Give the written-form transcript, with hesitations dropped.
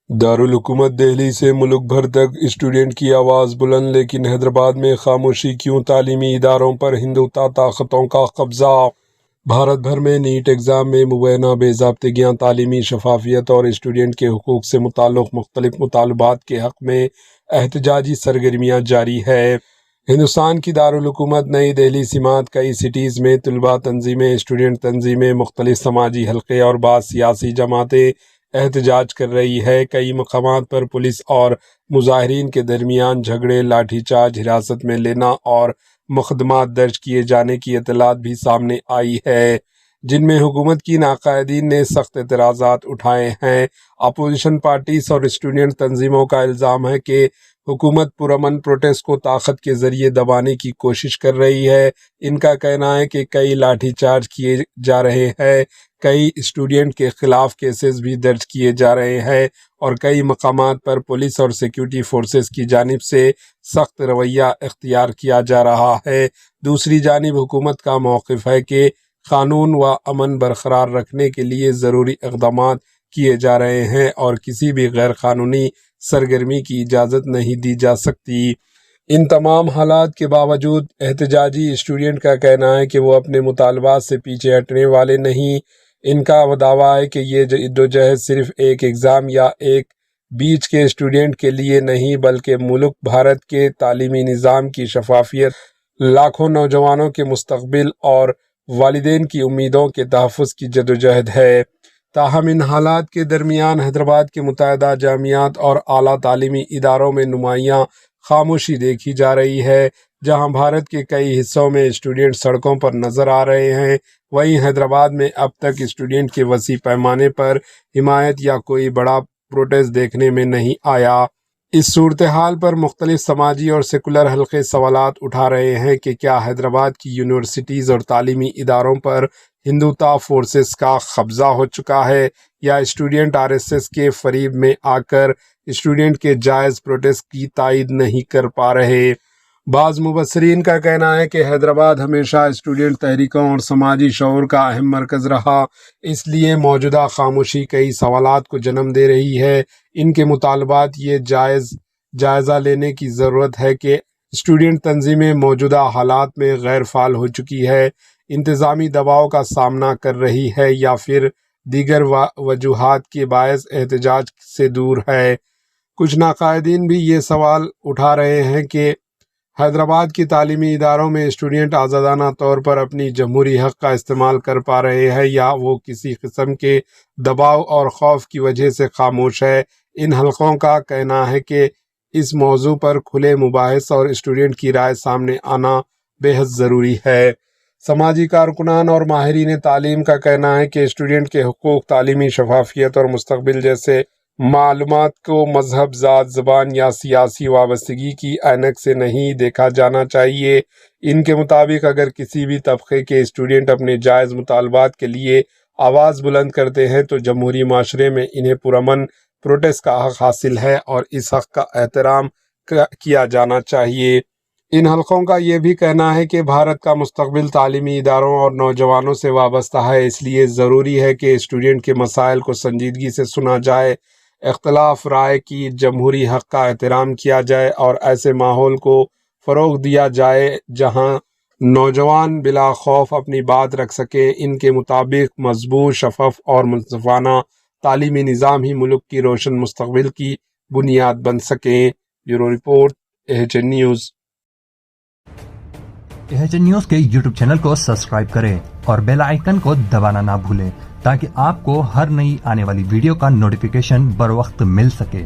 دارالحکومت دہلی سے ملک بھر تک اسٹوڈنٹ کی آواز بلند، لیکن حیدرآباد میں خاموشی کیوں؟ تعلیمی اداروں پر ہندوتوا طاقتوں کا قبضہ۔ بھارت بھر میں نیٹ ایگزام میں مبینہ بے ضابطگیاں، تعلیمی شفافیت اور اسٹوڈنٹ کے حقوق سے متعلق مختلف مطالبات کے حق میں احتجاجی سرگرمیاں جاری ہے۔ ہندوستان کی دارالحکومت نئی دہلی سمیت کئی سٹیز میں طلباء تنظیمیں، اسٹوڈنٹ تنظیمیں، مختلف سماجی حلقے اور بعض سیاسی جماعتیں احتجاج کر رہی ہے۔ کئی مقامات پر پولیس اور مظاہرین کے درمیان جھگڑے، لاٹھی چارج، حراست میں لینا اور مقدمات درج کیے جانے کی اطلاعات بھی سامنے آئی ہے، جن میں حکومت کی ناقائدین نے سخت اعتراضات اٹھائے ہیں۔ اپوزیشن پارٹیز اور اسٹوڈنٹ تنظیموں کا الزام ہے کہ حکومت پرامن پروٹیسٹ کو طاقت کے ذریعے دبانے کی کوشش کر رہی ہے۔ ان کا کہنا ہے کہ کئی لاٹھی چارج کیے جا رہے ہیں، کئی اسٹوڈنٹ کے خلاف کیسز بھی درج کیے جا رہے ہیں اور کئی مقامات پر پولیس اور سیکیورٹی فورسز کی جانب سے سخت رویہ اختیار کیا جا رہا ہے۔ دوسری جانب حکومت کا موقف ہے کہ قانون و امن برقرار رکھنے کے لیے ضروری اقدامات کیے جا رہے ہیں اور کسی بھی غیر قانونی سرگرمی کی اجازت نہیں دی جا سکتی۔ ان تمام حالات کے باوجود احتجاجی اسٹوڈنٹ کا کہنا ہے کہ وہ اپنے مطالبات سے پیچھے ہٹنے والے نہیں۔ ان کا دعویٰ ہے کہ یہ جدوجہد صرف ایک ایگزام یا ایک بیچ کے اسٹوڈنٹ کے لیے نہیں، بلکہ ملک بھارت کے تعلیمی نظام کی شفافیت، لاکھوں نوجوانوں کے مستقبل اور والدین کی امیدوں کے تحفظ کی جدوجہد ہے۔ تاہم ان حالات کے درمیان حیدرآباد کے متعدد جامعات اور اعلیٰ تعلیمی اداروں میں نمایاں خاموشی دیکھی جا رہی ہے۔ جہاں بھارت کے کئی حصوں میں اسٹوڈنٹ سڑکوں پر نظر آ رہے ہیں، وہیں حیدرآباد میں اب تک اسٹوڈنٹ کے وسیع پیمانے پر حمایت یا کوئی بڑا پروٹیسٹ دیکھنے میں نہیں آیا۔ اس صورتحال پر مختلف سماجی اور سیکولر حلقے سوالات اٹھا رہے ہیں کہ کیا حیدرآباد کی یونیورسٹیز اور تعلیمی اداروں پر ہندوتوا فورسز کا قبضہ ہو چکا ہے، یا اسٹوڈنٹ RSS کے فریب میں آ کر اسٹوڈنٹ کے جائز پروٹیسٹ کی تائید نہیں کر پا رہے۔ بعض مبصرین کا کہنا ہے کہ حیدرآباد ہمیشہ اسٹوڈنٹ تحریکوں اور سماجی شعور کا اہم مرکز رہا، اس لیے موجودہ خاموشی کئی سوالات کو جنم دے رہی ہے۔ ان کے مطالبات یہ جائزہ لینے کی ضرورت ہے کہ اسٹوڈنٹ تنظیمیں موجودہ حالات میں غیر فعال ہو چکی ہے، انتظامی دباؤ کا سامنا کر رہی ہے، یا پھر دیگر وجوہات کے باعث احتجاج سے دور ہے۔ کچھ ناقائدین بھی یہ سوال اٹھا رہے ہیں کہ حیدرآباد کی تعلیمی اداروں میں اسٹوڈنٹ آزادانہ طور پر اپنی جمہوری حق کا استعمال کر پا رہے ہیں، یا وہ کسی قسم کے دباؤ اور خوف کی وجہ سے خاموش ہے۔ ان حلقوں کا کہنا ہے کہ اس موضوع پر کھلے مباحث اور اسٹوڈنٹ کی رائے سامنے آنا بے حد ضروری ہے۔ سماجی کارکنان اور ماہرین تعلیم کا کہنا ہے کہ اسٹوڈنٹ کے حقوق، تعلیمی شفافیت اور مستقبل جیسے معلومات کو مذہب، ذات، زبان یا سیاسی وابستگی کی عینک سے نہیں دیکھا جانا چاہیے۔ ان کے مطابق اگر کسی بھی طبقے کے اسٹوڈنٹ اپنے جائز مطالبات کے لیے آواز بلند کرتے ہیں تو جمہوری معاشرے میں انہیں پرامن پروٹیسٹ کا حق حاصل ہے اور اس حق کا احترام کیا جانا چاہیے۔ ان حلقوں کا یہ بھی کہنا ہے کہ بھارت کا مستقبل تعلیمی اداروں اور نوجوانوں سے وابستہ ہے، اس لیے ضروری ہے کہ اسٹوڈنٹ کے مسائل کو سنجیدگی سے سنا جائے، اختلاف رائے کی جمہوری حق کا احترام کیا جائے اور ایسے ماحول کو فروغ دیا جائے جہاں نوجوان بلا خوف اپنی بات رکھ سکیں۔ ان کے مطابق مضبوط، شفاف اور منصفانہ تعلیمی نظام ہی ملک کی روشن مستقبل کی بنیاد بن سکیں۔ Bureau report, AHN news. AHN news کے YouTube چینل کو سبسکرائب کریں اور بیل آئیکن کو دبانا نہ بھولیں تاکہ آپ کو ہر نئی آنے والی ویڈیو کا نوٹیفیکیشن بر وقت مل سکے۔